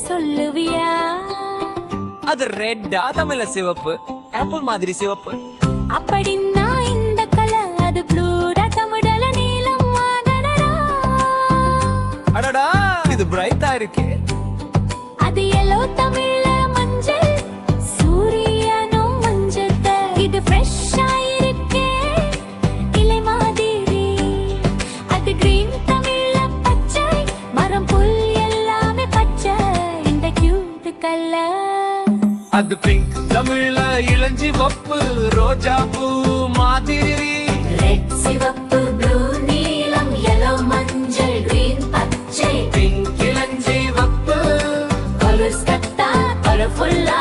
சொல்லுவியா? அது ரெட்டா தமிழ்ல சிவப்பு, ஆப்பிள் மாதிரி சிவப்பு. அப்படின்னா இந்த கலர் அது ப்ளூடா தமிழல நீலம் வாடடா. அடடா இது பிரைட்டா இருக்கே. அது எல்லோ தமிழ்ல மஞ்சள், சூரியனும் மஞ்சள். இது ஃப்ரெஷ்ஷா இருக்கே இலை மாதிரி. அது கிரீன் தமிழ்ல பச்சை, மரம் புல் எல்லாமே பச்சை. இந்த கியூட் கலர் அது பிங்க் தமிழ்ல இளஞ்சிவப்பு, ரோஜா பூ மாதிரி. ரெட் சிவப்பு ப்ளூ நீலம் எல்லோ மஞ்சள் கிரீன் பச்சை. பிங்க் இளஞ்சிவப்பு கலர்ஸ் கட்டா கலர்ஃபுல்லா